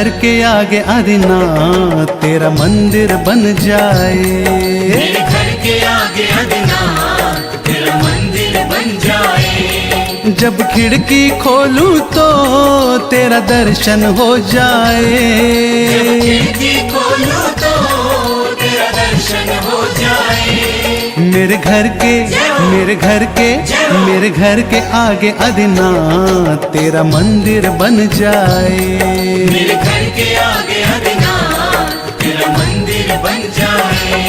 घर के आगे आदिनाथ तेरा मंदिर बन जाए। मेरे घर के आगे आदिनाथ तेरा मंदिर बन जाए। जब खिड़की खोलूं तो तेरा दर्शन हो जाए। जब खिड़की खोलूं तो तेरा दर्शन हो जाए। मेरे घर के मेरे घर के आगे आदिनाथ तेरा मंदिर बन जाए। मेरे घर के आगे आदिनाथ तेरा मंदिर बन जाए।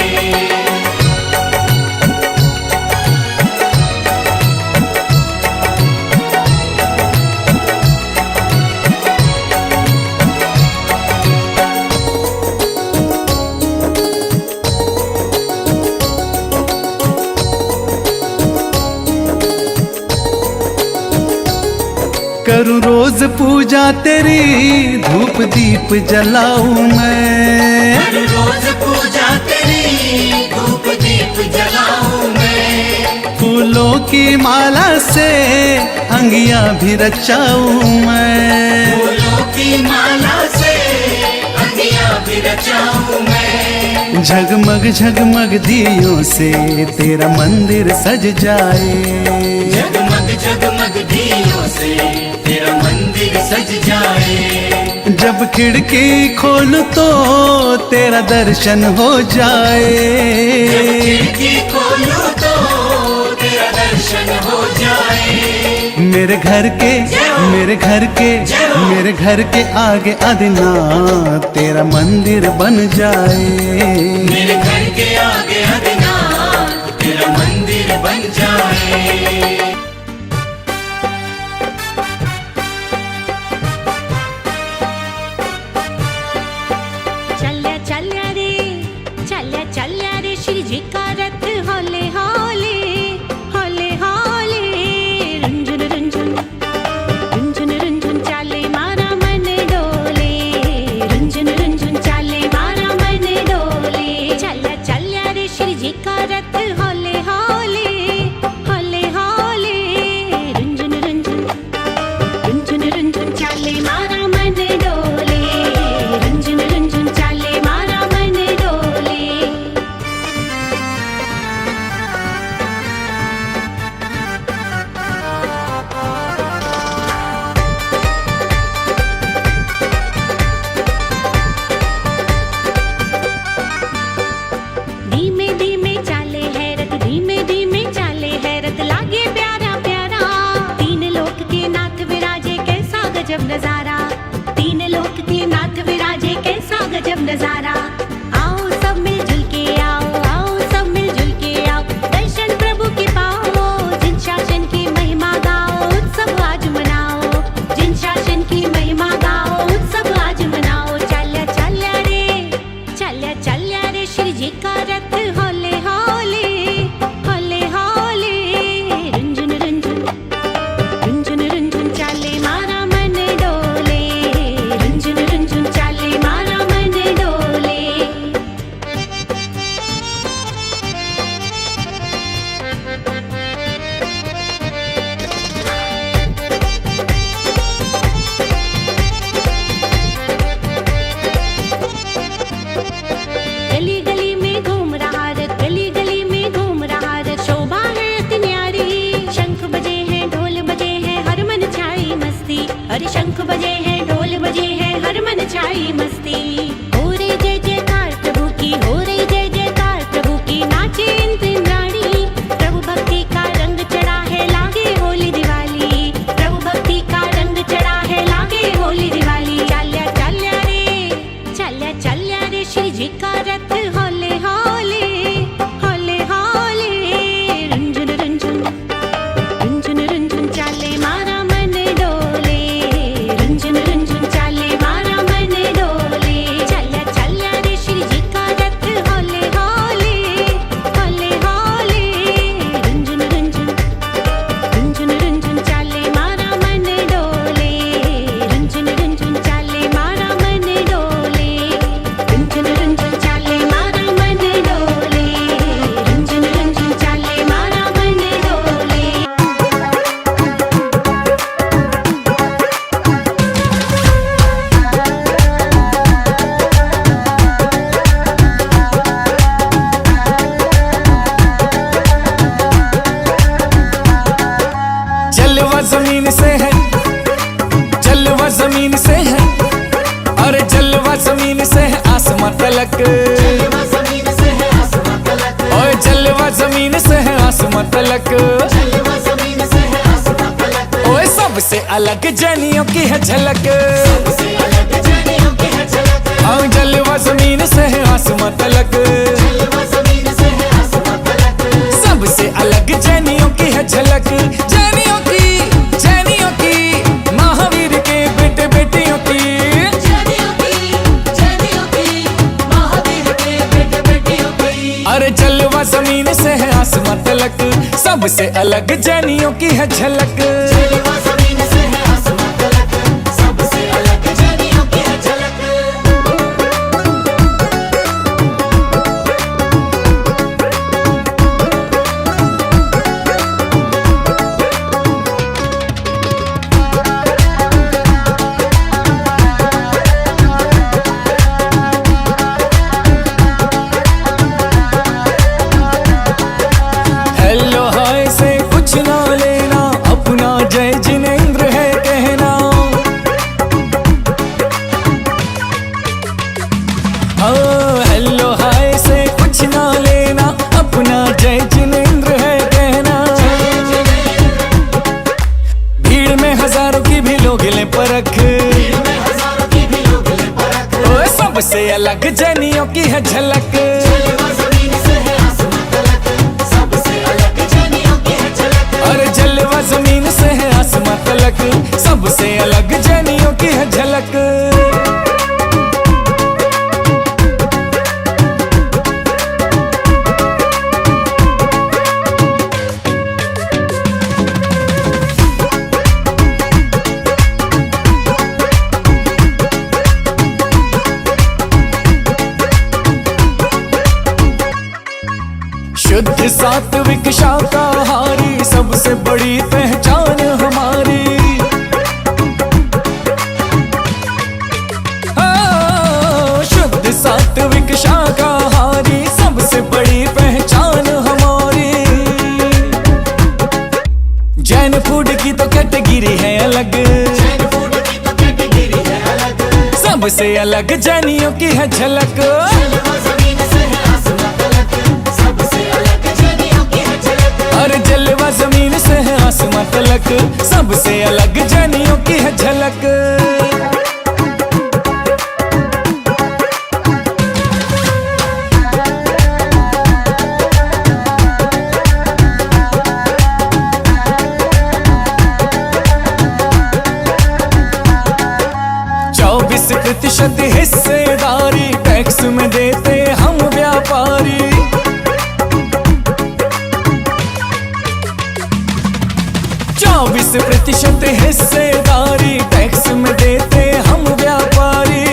करूं रोज पूजा तेरी धूप दीप जलाऊं मैं। करूं रोज पूजा तेरी धूप दीप जलाऊं मैं। फूलों की माला से अंगिया भी रचाऊं मैं। फूलों की माला से अंगिया भी रचाऊं मैं। झगमग झगमग दियों से तेरा मंदिर सज जाए। जगमग जगमग दियों से तेरा मंदिर सज जाए। जब खिड़की खोल तो तेरा दर्शन हो जाए। जब खिड़की खोलूं तो तेरा दर्शन हो जाए। मेरे घर के आगे आदिनाथ तेरा मंदिर बन जाए। मेरे घर के आगे आदिनाथ तेरा मंदिर बन जाए। चल्या रे श्री जी का रथ होले होले होले होले। रुंझुन रुंझुन रुंझुन रुंझुन चाले मारा मन डोले। रुंझुन रुंझुन चाले मारा मन डोले। चल्या रे श्री जी का रथ होले होले होले होले। रुंझुन रुंझुन रुंझुन रुंझुन चाले मारा मन डोले। रुंझुन रुंझुन चाले मारा मन डोले। धीमे धीमे चाले है रथ, धीमे धीमे चाले है रथ। लागे प्यारा प्यारा तीन लोक के नाथ विराजे, कैसा गजब नजारा। तीन लोक के नाथ विराजे, कैसा गजब नजारा। आओ सब मिलजुल के आओ, आओ सब मिलजुल के आओ। दर्शन प्रभु के पाओ, जिन शासन की महिमा गाओ। उत्सव आज मनाओ, जिन शासन की महिमा गाओ। उत्सव आज मनाओ। चल्या रे श्री जी का रथ होले होले होले होले। रुंझुन रुंझुन रुंझुन रुंझुन चाले मारा मन डोले। रुंझुन रुंझुन चाले मारा मन डोले। गली गली में घूम रहा रथ, गली गली में घूम रहा रथ। शोभा है अति न्यारी, शंख बजे हैं ढोल बजे हैं हर मन छाई मस्ती। अरे शंख बजे हैं ढोल बजे हैं हर मन छाई मस्ती। हो रे जय जयकार प्रभु की, हो रे जय जयकार प्रभु की। नाचे इंद्र इंद्राणी, प्रभु भक्ति का रंग चढ़ा है लागे होली दिवाली। प्रभु भक्ति का रंग चढ़ा है लागे होली दिवाली। चल्या रे श्री जी का रथ होले होले होले होले। रुंझुन रुंझुन रुंझुन रुंझुन चाले मारा मन डोले। रुंझुन रुंझुन चाले मारा मन डोले। चल्या रे श्री जी का रथ होले होले होले होले। रुंझुन रुंझुन रुंझुन रुंझुन चाले मारा मन डोले। रुंझुन रुंझुन चाले मारा मन डोले। रुंझुन रुंझुन चाले जलवा जमीन से है आसमां तलक, ओए जलवा जमीन से है आसमां तलक, जलवा जमीन से है आसमां तलक, ओए सबसे अलग जैनियों की है झलक। सबसे अलग जैनियों की है झलक, हाँ जलवा जमीन से है आसमां तलक, जलवा जमीन से है आसमां तलक, सबसे अलग जैनियों की है झलक। जैनियों की महावीर के बेटे बेटियों की, जैनियों की महावीर के बेटे बेटियों की, अरे जलवा जमीन से है आसमां तलक, सबसे अलग जैनियों की है झलक। जलवा जमीन से है आसमां तलक, सबसे अलग जैनियों की है झलक। हेलो हाय से कुछ ना लेना, अपना जय जिनेंद्र है कहना। हाँ हेलो हाय से कुछ ना लेना, अपना जय जिनेंद्र है कहना। भीड़ में हजारों की भी लोग ले परख, में हजारों की भी लोग ले परख, ओए सबसे अलग जैनियों की है झलक। जलवा जमीन से है आसमां तलक, सबसे अलग जैनियों की है झलक, अरे जलवा जमीन से है आसमां तलक, सबसे अलग जैनियों की है झलक। शुद्ध सात्विक शाकाहारी, सबसे बड़ी पहचान हमारी। हाँ, शुद्ध सात्विक शाकाहारी, सबसे बड़ी पहचान हमारी। जैन फूड की तो कैटेगरी है अलग, जैन फूड की तो कैटेगरी है अलग, सबसे अलग जैनियों की है झलक। जलवा जमीन से है आसमां तलक, सबसे अलग जैनियों की है झलक, अरे जलवा जमीन से है आसमां तलक, सबसे अलग जैनियों की है झलक। चौबीस प्रतिशत हिस्सेदारी टैक्स में देते हम व्यापारी। 24% हिस्सेदारी टैक्स में देते हम व्यापारी।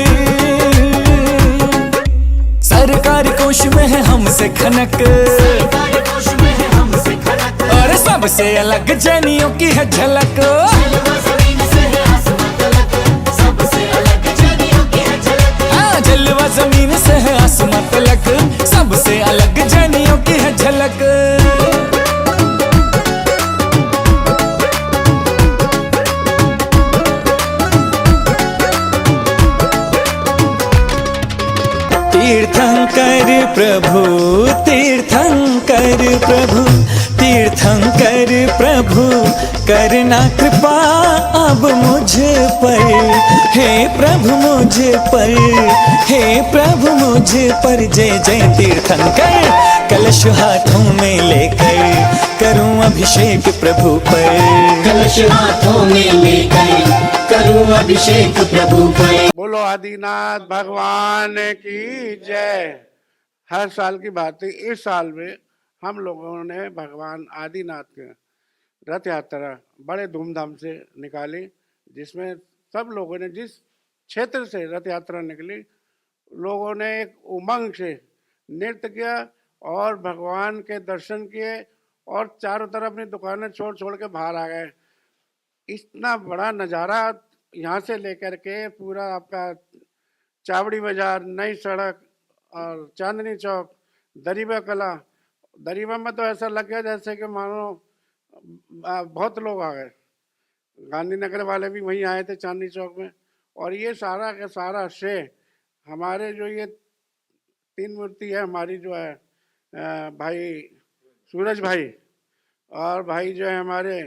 सरकारी कोष में है हमसे खनक, सरकारी कोष में है हमसे खनक, और सबसे अलग जैनियों की है झलक। जलवा जमीन से है आसमां तलक, सबसे अलग जैनियों की है झलक, हाँ जलवा जमीन से है आसमां तलक, सबसे अलग जैनियों की है झलक। तीर्थंकर प्रभु, तीर्थंकर प्रभु, तीर्थंकर प्रभु, करना कृपा अब मुझ पर। हे प्रभु मुझ पर, हे प्रभु मुझ पर। जय जय तीर्थंकर, कलश हाथों में लेकर करूं अभिषेक प्रभु पर। कलश हाथों में लेकर करूं अभिषेक प्रभु पर। बोलो आदिनाथ भगवान की जय। हर साल की बात है, इस साल में हम लोगों ने भगवान आदिनाथ के रथ यात्रा बड़े धूमधाम से निकाली, जिसमें सब लोगों ने, जिस क्षेत्र से रथ यात्रा निकली, लोगों ने एक उमंग से नृत्य किया और भगवान के दर्शन किए और चारों तरफ अपनी दुकानें छोड़ छोड़ के बाहर आ गए। इतना बड़ा नज़ारा यहाँ से लेकर के पूरा आपका चावड़ी बाजार, नई सड़क और चांदनी चौक, दरीबा कला, दरीबा में तो ऐसा लग गया जैसे कि मानो बहुत लोग आ गए। गांधीनगर वाले भी वहीं आए थे चांदनी चौक में। और ये सारा का सारा श्रेय हमारे जो ये तीन मूर्ति है हमारी जो है भाई सूरज भाई, और भाई जो है हमारे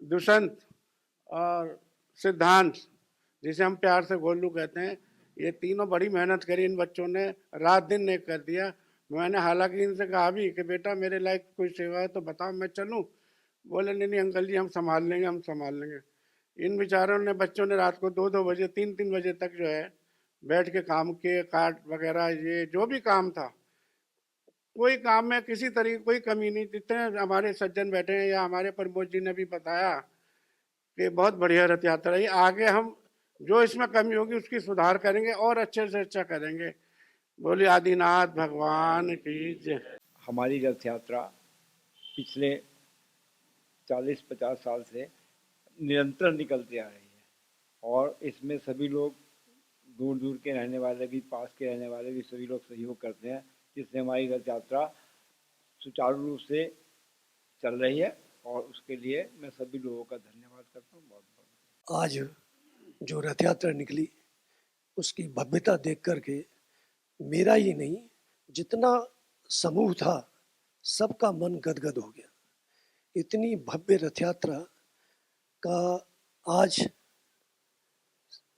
दुष्यंत और सिद्धांत, जिसे हम प्यार से गोलू कहते हैं। ये तीनों बड़ी मेहनत करी इन बच्चों ने, रात दिन एक कर दिया। मैंने हालांकि इनसे कहा भी कि बेटा मेरे लायक कोई सेवा है तो बताओ, मैं चलूं। बोले नहीं नहीं अंकल जी, हम संभाल लेंगे, हम संभाल लेंगे। इन बेचारों ने, बच्चों ने रात को 2-2 बजे 3-3 बजे तक जो है बैठ के काम किए, कार्ड वगैरह ये जो भी काम था, कोई काम में किसी तरीके कोई कमी नहीं। जितने हमारे सज्जन बैठे हैं या हमारे प्रमोद जी ने भी बताया कि बहुत बढ़िया रथ यात्रा है। आगे हम जो इसमें कमी होगी उसकी सुधार करेंगे और अच्छे से अच्छा करेंगे। बोलिए आदिनाथ भगवान की जय। हमारी रथ यात्रा पिछले 40-50 साल से निरंतर निकलती आ रही है, और इसमें सभी लोग, दूर दूर के रहने वाले भी, पास के रहने वाले भी, सभी लोग सहयोग करते हैं, जिससे हमारी रथ यात्रा सुचारू रूप से चल रही है। और उसके लिए मैं सभी लोगों का धन्यवाद करता हूँ। बहुत बहुत आज जो रथ यात्रा निकली उसकी भव्यता देख करके मेरा ही नहीं, जितना समूह था सबका मन गदगद हो गया। इतनी भव्य रथ यात्रा का आज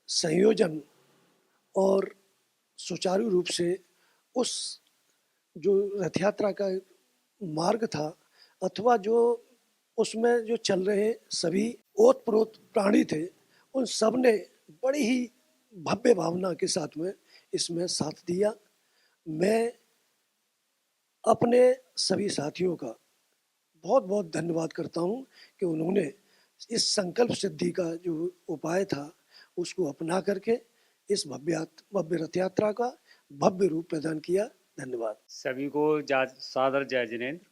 संयोजन और सुचारू रूप से उस जो रथ यात्रा का मार्ग था, अथवा जो उसमें जो चल रहे सभी ओतप्रोत प्राणी थे, उन सब ने बड़ी ही भव्य भावना के साथ में इसमें साथ दिया। मैं अपने सभी साथियों का बहुत बहुत धन्यवाद करता हूं कि उन्होंने इस संकल्प सिद्धि का जो उपाय था उसको अपना करके इस भव्य रथ यात्रा का भव्य रूप प्रदान किया। धन्यवाद। सभी को सादर जय जिनेंद्र।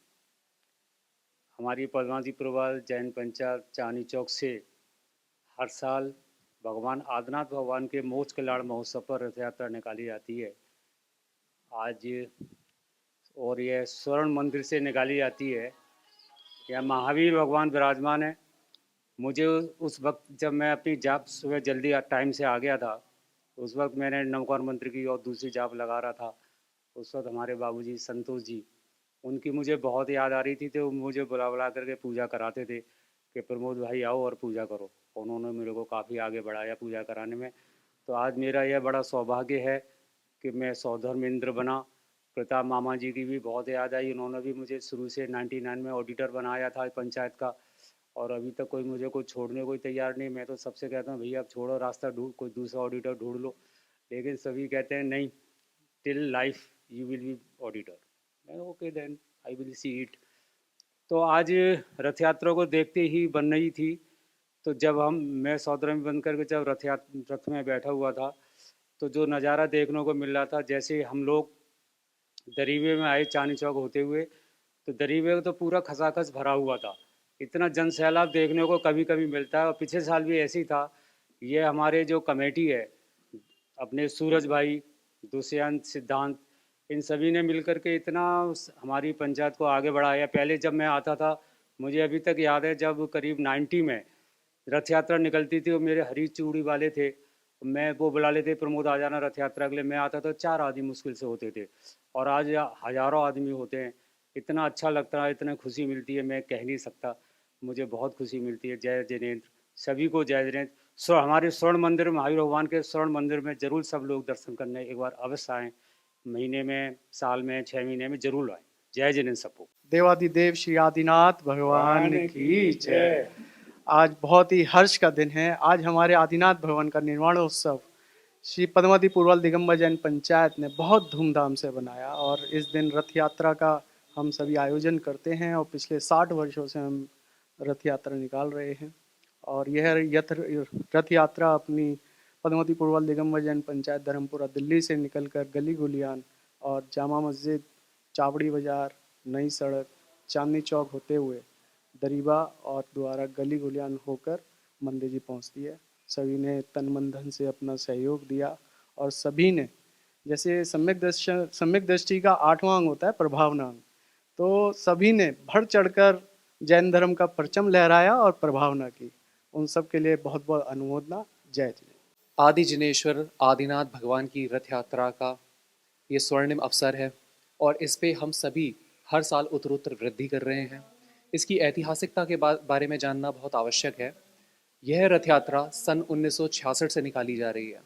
हमारी पद्मावतीपुरवाल जैन पंचायत चांदनी चौक से हर साल भगवान आदिनाथ भगवान के मोक्ष कल्याण महोत्सव पर रथ यात्रा निकाली जाती है। आज और यह स्वर्ण मंदिर से निकाली जाती है। यह महावीर भगवान विराजमान है। मुझे उस वक्त जब मैं अपनी जॉब सुबह जल्दी टाइम से आ गया था, उस वक्त मैंने नवकार मंत्री की और दूसरी जॉब लगा रहा था। उस वक्त हमारे बाबूजी संतोष जी, उनकी मुझे बहुत याद आ रही थी, तो मुझे बुला करके पूजा कराते थे कि प्रमोद भाई आओ और पूजा करो। उन्होंने मेरे को काफ़ी आगे बढ़ाया पूजा कराने में। तो आज मेरा यह बड़ा सौभाग्य है कि मैं सौधर्मेंद्र बना। प्रताप मामा जी की भी बहुत याद आई। उन्होंने भी मुझे शुरू से 99 में ऑडिटर बनाया था पंचायत का, और अभी तक कोई मुझे कोई छोड़ने कोई तैयार नहीं। मैं तो सबसे कहता हूँ भैया अब छोड़ो रास्ता, ढूंढ कोई दूसरा ऑडिटर ढूंढ लो, लेकिन सभी कहते हैं नहीं, till life you will be auditor. Okay then I will see it. तो आज रथ यात्रा को देखते ही बन रही थी। तो जब मैं सौदरा में बंद करके जब रथ में बैठा हुआ था, तो जो नज़ारा देखने को मिल रहा था, जैसे हम लोग दरीवे में आए चांदनी चौक होते हुए, तो दरीवे तो पूरा खचाखच भरा हुआ था। इतना जन सैलाब देखने को कभी कभी मिलता है। और पिछले साल भी ऐसी था। ये हमारे जो कमेटी है, अपने सूरज भाई, दुष्यंत, सिद्धांत, इन सभी ने मिलकर के इतना हमारी पंचायत को आगे बढ़ाया। पहले जब मैं आता था, मुझे अभी तक याद है, जब करीब 90 में रथ यात्रा निकलती थी, वो मेरे हरी चूड़ी वाले थे, मैं वो बुला लेते प्रमोद आ जाना रथ यात्रा के लिए। मैं आता तो 4 आदमी मुश्किल से होते थे, और आज हज़ारों आदमी होते हैं। इतना अच्छा लगता है, इतनी खुशी मिलती है, मैं कह नहीं सकता। मुझे बहुत खुशी मिलती है। जय जिनेंद्र, सभी को जय जिनेंद्र। हमारे स्वर्ण मंदिर, महावीर भगवान के स्वर्ण मंदिर में जरूर सब लोग दर्शन करने एक बार अवश्य आएँ। महीने में, साल में, 6 महीने में जरूर आए। जय जिनेंद्र सबको। देवादिदेव श्री आदिनाथ भगवान की जय। आज बहुत ही हर्ष का दिन है। आज हमारे आदिनाथ भवन का निर्माणोत्सव श्री पद्मावतीपुरवाल दिगंबर जैन पंचायत ने बहुत धूमधाम से बनाया, और इस दिन रथ यात्रा का हम सभी आयोजन करते हैं, और पिछले 60 वर्षों से हम रथ यात्रा निकाल रहे हैं। और यह रथ यात्रा अपनी पद्मावतीपुरवाल दिगंबर जैन पंचायत धर्मपुरा दिल्ली से निकलकर गली गुलियान और जामा मस्जिद, चावड़ी बाज़ार, नई सड़क, चांदनी चौक होते हुए दरीबा और द्वारा गली गुलियान होकर मंदिर जी पहुँचती है। सभी ने तन मन धन से अपना सहयोग दिया, और सभी ने, जैसे सम्यक दृष्टि का 8वां अंग होता है प्रभावना अंग, तो सभी ने बढ़ चढ़कर जैन धर्म का परचम लहराया और प्रभावना की। उन सब के लिए बहुत बहुत अनुमोदना। जय जिनेंद्र। आदि जिनेश्वर आदिनाथ भगवान की रथ यात्रा का ये स्वर्णिम अवसर है और इस पे हम सभी हर साल उत्तरोत्तर वृद्धि कर रहे हैं। इसकी ऐतिहासिकता के बारे में जानना बहुत आवश्यक है। यह रथ यात्रा सन 1966 से निकाली जा रही है।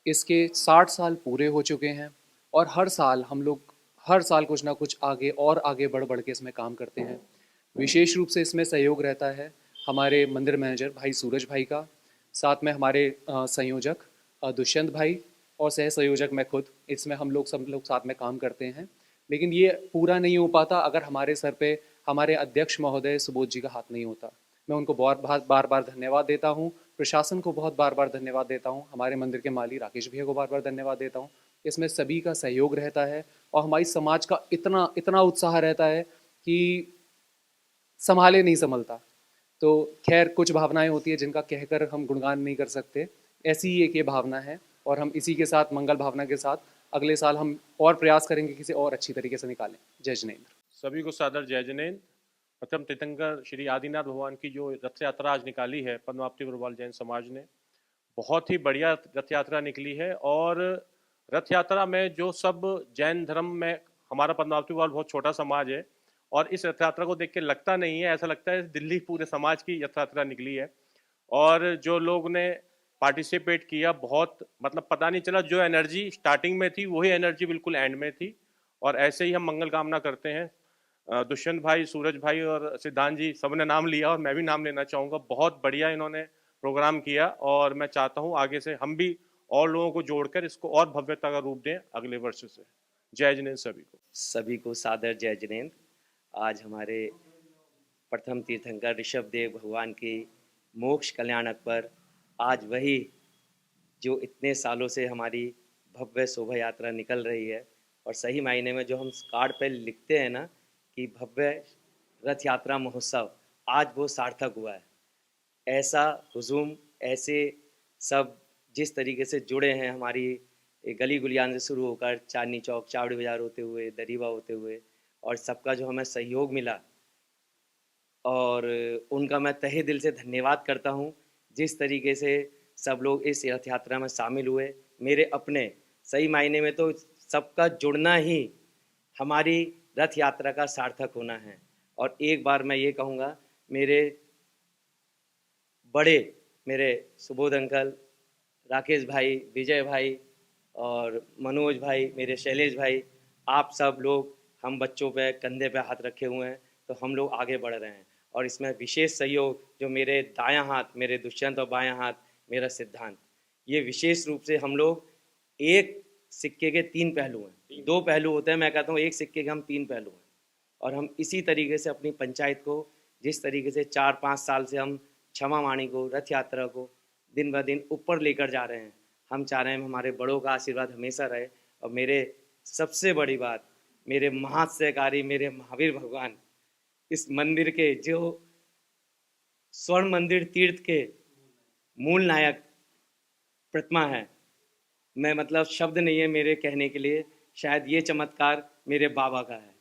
इसके 60 साल पूरे हो चुके हैं और हर साल हम लोग हर साल कुछ ना कुछ आगे बढ़ के इसमें काम करते हैं। विशेष रूप से इसमें सहयोग रहता है हमारे मंदिर मैनेजर भाई सूरज भाई का, साथ में हमारे संयोजक दुष्यंत भाई और सह संयोजक मैं खुद। इसमें हम लोग सब लोग साथ में काम करते हैं, लेकिन ये पूरा नहीं हो पाता अगर हमारे सर पे हमारे अध्यक्ष महोदय सुबोध जी का हाथ नहीं होता। मैं उनको बार बार धन्यवाद देता हूँ, प्रशासन को बहुत बार बार धन्यवाद देता हूँ, हमारे मंदिर के माली राकेश भैया को बार बार धन्यवाद देता हूँ। इसमें सभी का सहयोग रहता है और हमारी समाज का इतना उत्साह रहता है कि संभाले नहीं संभलता। तो खैर कुछ भावनाएं होती है जिनका कहकर हम गुणगान नहीं कर सकते, ऐसी ही एक ये भावना है और हम इसी के साथ मंगल भावना के साथ अगले साल हम और प्रयास करेंगे किसी और अच्छी तरीके से निकालें। जय जिनेंद्र। सभी को सादर जय जिनेंद्र। प्रथम तीर्थंकर श्री आदिनाथ भगवान की जो रथ यात्रा आज निकाली है पद्मावती पुरवाल जैन समाज ने, बहुत ही बढ़िया रथ यात्रा निकली है। और रथ यात्रा में जो सब जैन धर्म में, हमारा पद्मावती पुरवाल बहुत छोटा समाज है और इस रथ यात्रा को देख के लगता नहीं है, ऐसा लगता है दिल्ली पूरे समाज की रथ यात्रा निकली है। और जो लोग ने पार्टिसिपेट किया, बहुत मतलब पता नहीं चला, जो एनर्जी स्टार्टिंग में थी वही एनर्जी बिल्कुल एंड में थी। और ऐसे ही हम मंगल कामना करते हैं। दुष्यंत भाई, सूरज भाई और सिद्धांत जी सबने नाम लिया और मैं भी नाम लेना चाहूँगा। बहुत बढ़िया इन्होंने प्रोग्राम किया और मैं चाहता हूँ आगे से हम भी और लोगों को जोड़कर इसको और भव्यता का रूप दें अगले वर्ष से। जय जिनेंद्र सभी को सादर जय जिनेंद्र। आज हमारे प्रथम तीर्थंकर ऋषभ देव भगवान की मोक्ष कल्याणक पर आज वही जो इतने सालों से हमारी भव्य शोभा यात्रा निकल रही है और सही मायने में जो हम कार्ड पर लिखते हैं ना कि भव्य रथ यात्रा महोत्सव, आज वो सार्थक हुआ है। ऐसा हुजूम, ऐसे सब जिस तरीके से जुड़े हैं हमारी गली गुलियान से शुरू होकर चांदनी चौक, चावड़ी बाजार होते हुए, दरीबा होते हुए, और सबका जो हमें सहयोग मिला और उनका मैं तहे दिल से धन्यवाद करता हूँ। जिस तरीके से सब लोग इस रथ यात्रा में शामिल हुए, मेरे अपने सही मायने में तो सबका जुड़ना ही हमारी रथ यात्रा का सार्थक होना है। और एक बार मैं ये कहूँगा, मेरे सुबोध अंकल, राकेश भाई, विजय भाई और मनोज भाई, मेरे शैलेश भाई, आप सब लोग हम बच्चों पे कंधे पे हाथ रखे हुए हैं, तो हम लोग आगे बढ़ रहे हैं। और इसमें विशेष सहयोग जो मेरे दायां हाथ मेरे दुष्यंत और बायां हाथ मेरा सिद्धांत, ये विशेष रूप से हम लोग एक सिक्के के तीन पहलू हैं। दो पहलू होते हैं, मैं कहता हूँ एक सिक्के के हम तीन पहलू हैं। और हम इसी तरीके से अपनी पंचायत को, जिस तरीके से 4-5 साल से हम क्षमा वाणी को, रथ यात्रा को दिन ब दिन ऊपर लेकर जा रहे हैं, हम चाह रहे हैं हमारे बड़ों का आशीर्वाद हमेशा रहे। और मेरे सबसे बड़ी बात, मेरे महाशयकारी मेरे महावीर भगवान, इस मंदिर के जो स्वर्ण मंदिर तीर्थ के मूल नायक प्रतिमा है, मैं मतलब शब्द नहीं है मेरे कहने के लिए। शायद ये चमत्कार मेरे बाबा का है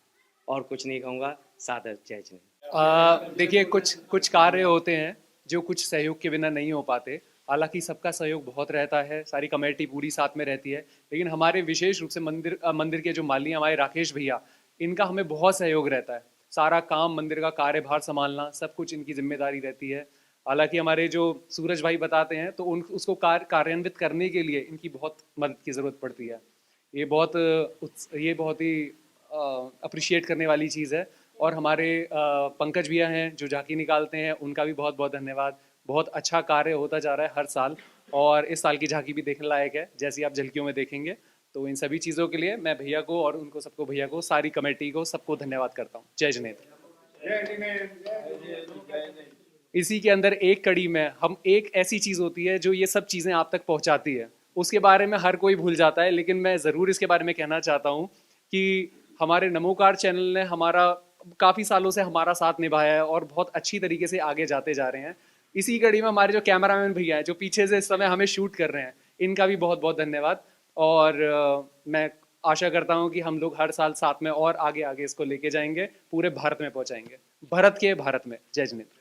और कुछ नहीं कहूँगा। सादर जय जिनेंद्र। देखिए, कुछ कार्य होते हैं जो कुछ सहयोग के बिना नहीं हो पाते। हालांकि सबका सहयोग बहुत रहता है, सारी कमेटी पूरी साथ में रहती है, लेकिन हमारे विशेष रूप से मंदिर के जो माली हमारे राकेश भैया, इनका हमें बहुत सहयोग रहता है। सारा काम, मंदिर का कार्यभार संभालना, सब कुछ इनकी जिम्मेदारी रहती है। हालांकि हमारे जो सूरज भाई बताते हैं तो उसको कार्यान्वित करने के लिए इनकी बहुत मदद की ज़रूरत पड़ती है। ये बहुत ही अप्रिशिएट करने वाली चीज़ है। और हमारे पंकज भैया हैं जो झांकी निकालते हैं, उनका भी बहुत बहुत धन्यवाद। बहुत अच्छा कार्य होता जा रहा है हर साल और इस साल की झांकी भी देखने लायक है, जैसी आप झलकियों में देखेंगे। तो इन सभी चीज़ों के लिए मैं भैया को और उनको सबको, भैया को, सारी कमेटी को, सबको धन्यवाद करता हूँ। जय जिनेंद्र। इसी के अंदर एक कड़ी में हम एक ऐसी चीज़ होती है जो ये सब चीज़ें आप तक पहुँचाती है, उसके बारे में हर कोई भूल जाता है, लेकिन मैं ज़रूर इसके बारे में कहना चाहता हूँ कि हमारे नमोकार चैनल ने हमारा काफ़ी सालों से हमारा साथ निभाया है और बहुत अच्छी तरीके से आगे जाते जा रहे हैं। इसी कड़ी में हमारे जो कैमरामैन भैया हैं जो पीछे से इस समय हमें शूट कर रहे हैं, इनका भी बहुत बहुत धन्यवाद। और मैं आशा करता हूं कि हम लोग हर साल साथ में और आगे आगे इसको लेके जाएंगे, पूरे भारत में पहुंचाएंगे। भारत में। जय जिनेंद्र।